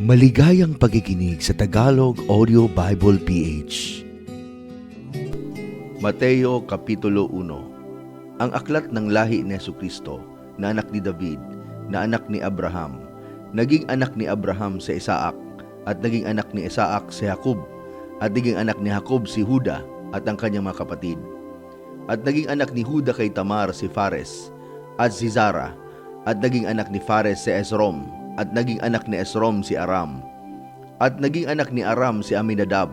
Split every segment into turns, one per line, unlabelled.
Maligayang pakikinig sa Tagalog Audio Bible PH. Mateo Kapitulo 1. Ang aklat ng lahi ni Jesucristo, na anak ni David, na anak ni Abraham. Naging anak ni Abraham si Isaac, at naging anak ni Isaac si Jacob, at naging anak ni Jacob si Juda at ang kanyang mga kapatid. At naging anak ni Juda kay Tamar si Fares, at si Zara, at naging anak ni Fares si Esrom, at naging anak ni Esrom si Aram, at naging anak ni Aram si Aminadab,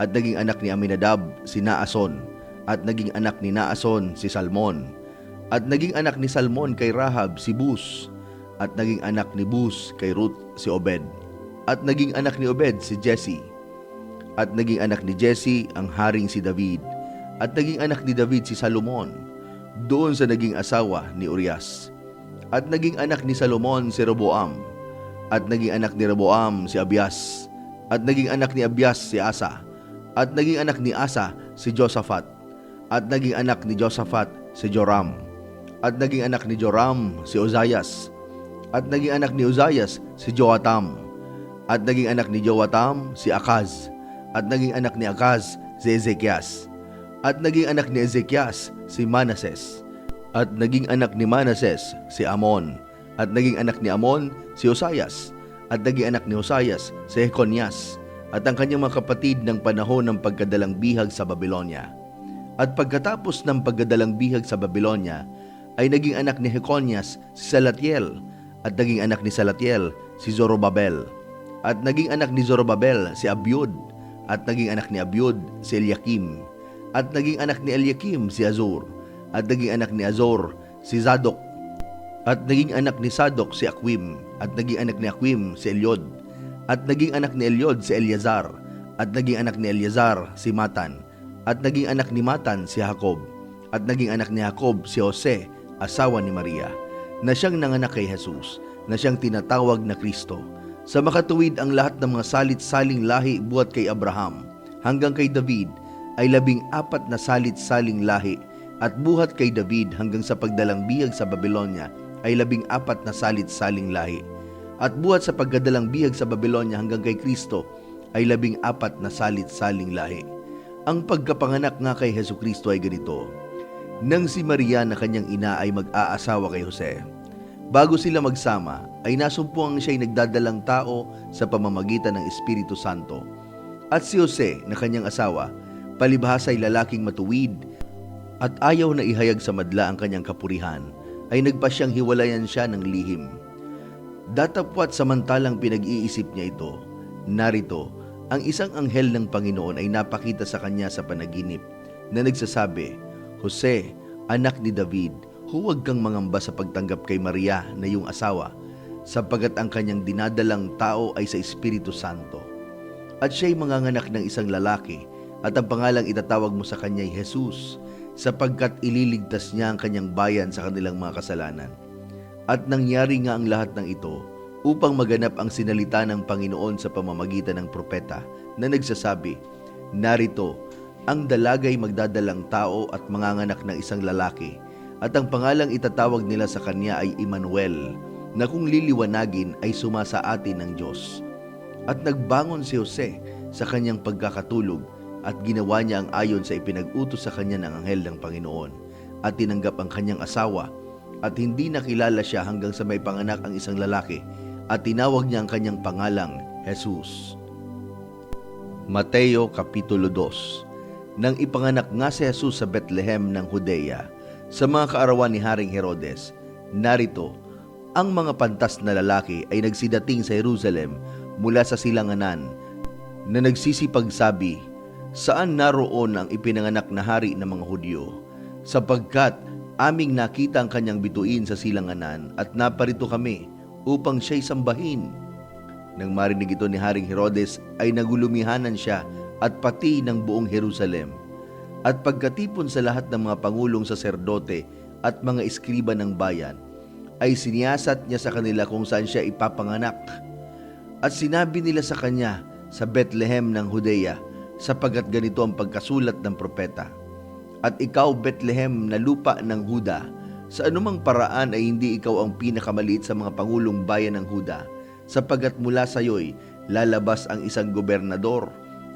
at naging anak ni Aminadab si Naason, at naging anak ni Naason si Salmon, at naging anak ni Salmon kay Rahab si Bus, at naging anak ni Bus kay Ruth si Obed, at naging anak ni Obed si Jesse, at naging anak ni Jesse ang haring si David, at naging anak ni David si Salomon, doon sa naging asawa ni Urias. At naging anak ni Salomon si Roboam, at naging anak ni Roboam si Abias, at naging anak ni Abias si Asa, at naging anak ni Asa si Josaphat, at naging anak ni Josaphat si Joram, at naging anak ni Joram si Uzzias, at naging anak ni Uzzias si Joatam, at naging anak ni Joatam si Akaz, at naging anak ni Akaz si Ezekias, at naging anak ni Ezekias si Manases, at naging anak ni Manases si Amon, at naging anak ni Amon si Hosayas, at naging anak ni Hosayas si Jeconias, at ang kanyang mga kapatid ng panahon ng pagkadalang bihag sa Babylonia. At pagkatapos ng pagkadalang bihag sa Babylonia, ay naging anak ni Jeconias si Salatiel, at naging anak ni Salatiel si Zorobabel, at naging anak ni Zorobabel si Abiud, at naging anak ni Abiud si Eliakim, at naging anak ni Eliakim si Azor, at naging anak ni Azor si Zadok, at naging anak ni Zadok si Akwim, at naging anak ni Akwim si Eliod, at naging anak ni Eliod si Eleazar, at naging anak ni Eleazar si Matan, at naging anak ni Matan si Jacob, at naging anak ni Jacob si Jose, asawa ni Maria, na siyang nanganak kay Jesus, na siyang tinatawag na Kristo. Sa makatuwid ang lahat ng mga salit-saling lahi buhat kay Abraham hanggang kay David ay 14 na salit-saling lahi, at buhat kay David hanggang sa pagdalang bihag sa Babylonia ay 14 na salit-saling lahi, at buhat sa pagdadalang bihag sa Babylonia hanggang kay Kristo ay 14 na salit-saling lahi. Ang pagkapanganak nga kay Jesucristo ay ganito: nang si Maria na kanyang ina ay mag-aasawa kay Jose, bago sila magsama ay nasumpuang siya'y nagdadalang tao sa pamamagitan ng Espiritu Santo. At si Jose na kanyang asawa, palibhas ay lalaking matuwid at ayaw na ihayag sa madla ang kanyang kapurihan, ay nagpasyang hiwalayan siya ng lihim. Datapwat samantalang pinag-iisip niya ito, narito, ang isang anghel ng Panginoon ay napakita sa kanya sa panaginip, na nagsasabi, Jose, anak ni David, huwag kang mangamba sa pagtanggap kay Maria na iyong asawa, sapagkat ang kanyang dinadalang tao ay sa Espiritu Santo. At siya'y manganganak ng isang lalaki, at ang pangalang itatawag mo sa kanya ay Jesus, sapagkat ililigtas niya ang kanyang bayan sa kanilang mga kasalanan. At nangyari nga ang lahat ng ito upang maganap ang sinalita ng Panginoon sa pamamagitan ng propeta na nagsasabi, narito, ang dalagay magdadalang tao at manganganak ng isang lalaki, at ang pangalang itatawag nila sa kanya ay Emmanuel, na kung liliwanagin ay sumasa atin ng Diyos. At nagbangon si Jose sa kanyang pagkakatulog, at ginawa niya ang ayon sa ipinag-utos sa kanya ng anghel ng Panginoon, at tinanggap ang kanyang asawa, at hindi nakilala siya hanggang sa may panganak ang isang lalaki, at tinawag niya ang kanyang pangalang Jesus. Mateo Kapitulo 2. Nang ipanganak nga si Jesus sa Bethlehem ng Judea, sa mga kaarawan ni Haring Herodes, narito, ang mga pantas na lalaki ay nagsidating sa Jerusalem mula sa silanganan, na nagsisipagsabi, saan naroon ang ipinanganak na hari ng mga Hudyo? Sapagkat aming nakita ang kanyang bituin sa silanganan, at naparito kami upang siya'y sambahin. Nang marinig ito ni Haring Herodes ay nagulumihanan siya at pati ng buong Jerusalem. At pagkatipon sa lahat ng mga pangulong saserdote at mga eskriba ng bayan, ay siniyasat niya sa kanila kung saan siya ipapanganak. At sinabi nila sa kanya, sa Bethlehem ng Judea, sapagkat ganito ang pagkasulat ng propeta, at ikaw, Bethlehem, na lupa ng Huda, sa anumang paraan ay hindi ikaw ang pinakamaliit sa mga pangulong bayan ng Huda, sapagkat mula sa iyo'y lalabas ang isang gobernador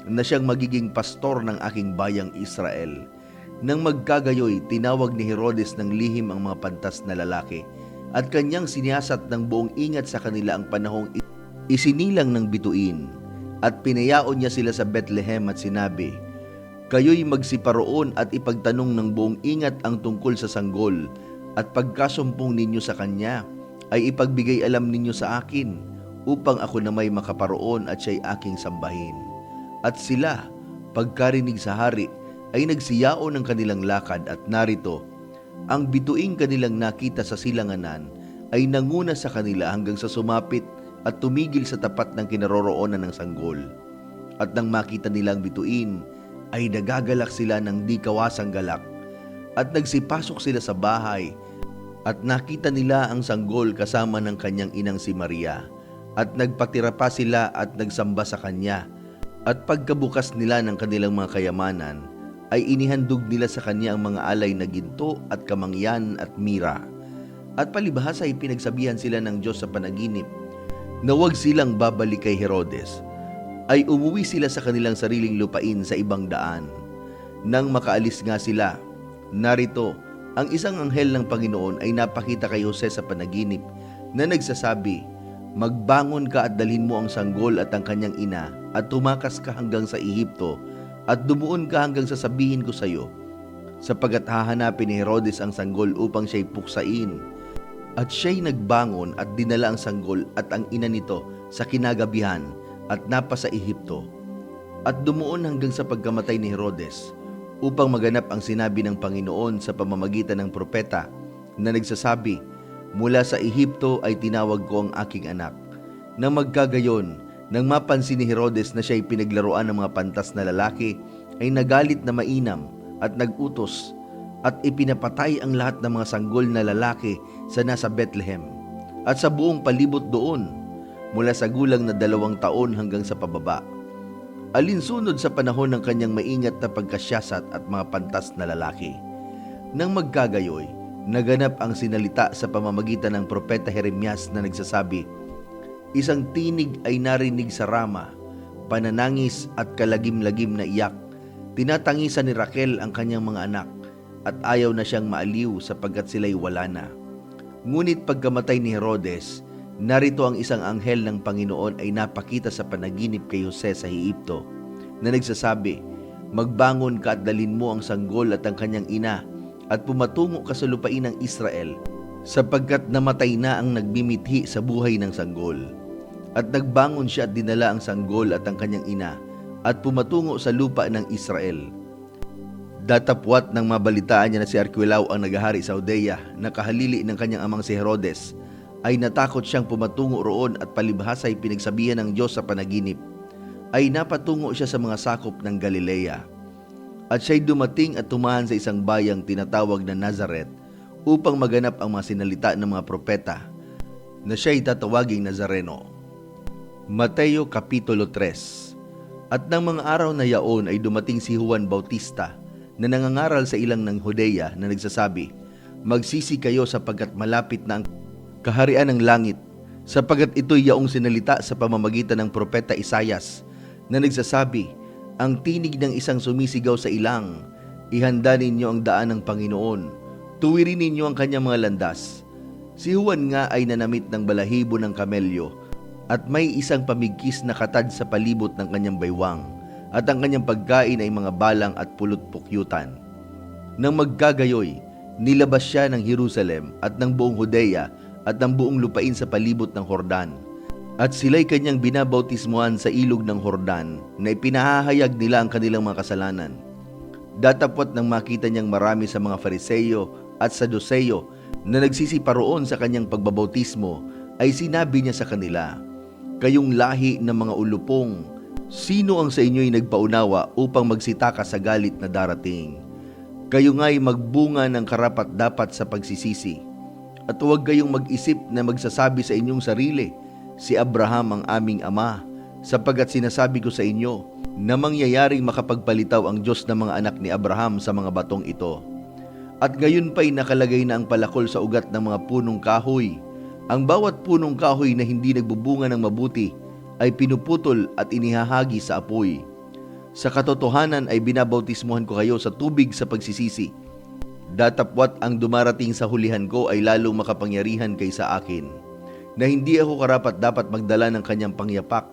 na siyang magiging pastor ng aking bayang Israel. Nang magkagayoy, tinawag ni Herodes ng lihim ang mga pantas na lalaki at kanyang siniyasat ng buong ingat sa kanila ang panahong isinilang ng bituin. At pinayaon niya sila sa Bethlehem at sinabi, kayo'y magsiparoon at ipagtanong ng buong ingat ang tungkol sa sanggol, at pagkasumpong ninyo sa kanya, ay ipagbigay alam ninyo sa akin, upang ako na may makaparoon at siya'y aking sambahin. At sila, pagkarinig sa hari, ay nagsiyaon ng kanilang lakad, at narito, ang bituing kanilang nakita sa silanganan ay nanguna sa kanila hanggang sa sumapit at tumigil sa tapat ng kinaroroonan ng sanggol. At nang makita nilang bituin, ay nagagalak sila ng di kawasang galak. At nagsipasok sila sa bahay, at nakita nila ang sanggol kasama ng kanyang inang si Maria. At nagpatira pa sila at nagsamba sa kanya. At pagkabukas nila ng kanilang mga kayamanan, ay inihandog nila sa kanya ang mga alay na ginto at kamangyan at mira. At palibhasa ay pinagsabihan sila ng Diyos sa panaginip na huwag silang babalik kay Herodes. Ay umuwi sila sa kanilang sariling lupain sa ibang daan. Nang makaalis nga sila, narito, ang isang anghel ng Panginoon ay napakita kay Jose sa panaginip na nagsasabi, magbangon ka at dalhin mo ang sanggol at ang kanyang ina at tumakas ka hanggang sa Ehipto at dumuon ka hanggang sasabihin ko sa iyo, sapagkat hahanapin ni Herodes ang sanggol upang siya'y puksain. At siya'y nagbangon at dinala ang sanggol at ang ina nito sa kinagabihan at napa sa Ehipto. At dumuon hanggang sa pagkamatay ni Herodes, upang maganap ang sinabi ng Panginoon sa pamamagitan ng propeta na nagsasabi, mula sa Ehipto ay tinawag ko ang aking anak. Nang magkagayon, nang mapansin ni Herodes na siya'y pinaglaruan ng mga pantas na lalaki, ay nagalit na mainam at nagutos at ipinapatay ang lahat ng mga sanggol na lalaki sa nasa Bethlehem at sa buong palibot doon, mula sa gulang na 2 taon hanggang sa pababa. Alinsunod sa panahon ng kanyang maingat na pagkasyasat at mga pantas na lalaki. Nang magkagayoy, naganap ang sinalita sa pamamagitan ng propeta Jeremias na nagsasabi, isang tinig ay narinig sa Rama, pananangis at kalagim-lagim na iyak. Tinatangisan ni Raquel ang kanyang mga anak at ayaw na siyang maaliw sapagkat sila'y wala na. Ngunit pagkamatay ni Herodes, narito ang isang anghel ng Panginoon ay napakita sa panaginip kay Jose sa Ehipto na nagsasabi, magbangon ka at dalhin mo ang sanggol at ang kanyang ina at pumatungo ka sa lupain ng Israel sapagkat namatay na ang nagmimithi sa buhay ng sanggol. At nagbangon siya at dinala ang sanggol at ang kanyang ina at pumatungo sa lupa ng Israel. Datapwat nang mabalitaan niya na si Arquelao ang naghahari sa Judea na kahalili ng kanyang amang si Herodes, ay natakot siyang pumatungo roon at palibhasa ay pinagsabihan ng Diyos sa panaginip, ay napatungo siya sa mga sakop ng Galilea. At siya'y dumating at tumahan sa isang bayang tinatawag na Nazaret upang maganap ang mga sinalita ng mga propeta na siya'y tatawaging Nazareno. Mateo Kapitulo 3. At ng mga araw na yaon ay dumating si Juan Bautista na nangangaral sa ilang ng Judea na nagsasabi, magsisi kayo sapagkat malapit na ang kaharian ng langit, sapagkat ito'y yaong sinalita sa pamamagitan ng propeta Isaias na nagsasabi, ang tinig ng isang sumisigaw sa ilang, ihanda ninyo ang daan ng Panginoon, tuwirin ninyo ang kanyang mga landas. Si Juan nga ay nanamit ng balahibo ng kamelyo at may isang pamigkis na katad sa palibot ng kanyang baywang at ang kanyang pagkain ay mga balang at pulot-pukyutan. Nang magkagayoy, nilabas siya ng Jerusalem at ng buong Judea at ng buong lupain sa palibot ng Jordan. At sila'y kanyang binabautismuhan sa ilog ng Jordan na ipinahahayag nila ang kanilang mga kasalanan. Datapwat nang makita niyang marami sa mga Fariseyo at Saduseyo na nagsisiparoon sa kanyang pagbabautismo, ay sinabi niya sa kanila, kayong lahi ng mga ulupong, sino ang sa inyo'y nagpaunawa upang magsitaka sa galit na darating? Kayo nga'y magbunga ng karapat-dapat sa pagsisisi. At huwag kayong mag-isip na magsasabi sa inyong sarili, si Abraham ang aming ama, sapagkat sinasabi ko sa inyo na mangyayaring makapagpalitaw ang Diyos ng mga anak ni Abraham sa mga batong ito. At gayon pa'y nakalagay na ang palakol sa ugat ng mga punong kahoy, Ang bawat punong kahoy na hindi nagbubunga ng mabuti ay pinuputol at inihahagi sa apoy. Sa katotohanan ay binabautismuhan ko kayo sa tubig sa pagsisisi. Datapwat ang dumarating sa hulihan ko ay lalong makapangyarihan kaysa akin, na hindi ako karapat-dapat magdala ng kanyang pangyapak.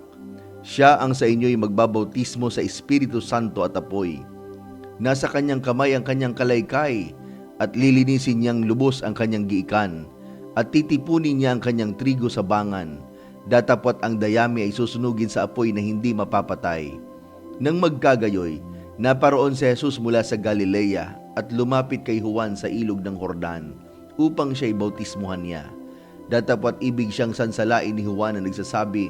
Siya ang sa inyo'y magbabautismo sa Espiritu Santo at apoy. Nasa kanyang kamay ang kanyang kalaykay, at lilinisin niyang lubos ang kanyang giikan, at titipunin niya ang kanyang trigo sa bangan. Datapwat ang dayami ay susunugin sa apoy na hindi mapapatay. Nang magkagayoy, naparoon si Jesus mula sa Galilea at lumapit kay Juan sa ilog ng Jordan upang siya'y bautismuhan niya. Datapwat ibig siyang sansalain ni Juan na nagsasabi,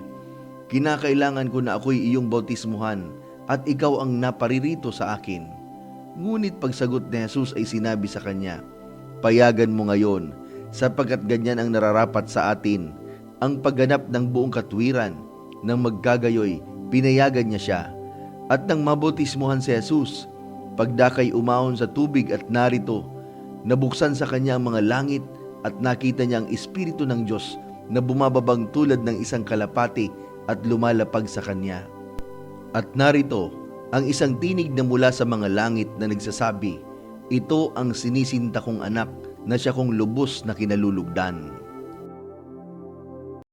"Kinakailangan ko na ako'y iyong bautismuhan at ikaw ang naparirito sa akin." Ngunit pagsagot ni Jesus ay sinabi sa kanya, "Payagan mo ngayon, sapagkat ganyan ang nararapat sa atin, ang pagganap ng buong katwiran." Nang magkagayoy, pinayagan niya siya. At nang mabautismuhan si Jesus, pagdakay umahon sa tubig at narito, nabuksan sa kanya ang mga langit at nakita niya ang Espiritu ng Diyos na bumababang tulad ng isang kalapati at lumalapag sa kanya. At narito, ang isang tinig na mula sa mga langit na nagsasabi, "Ito ang sinisinta kong anak na siya kong lubos na kinalulugdan."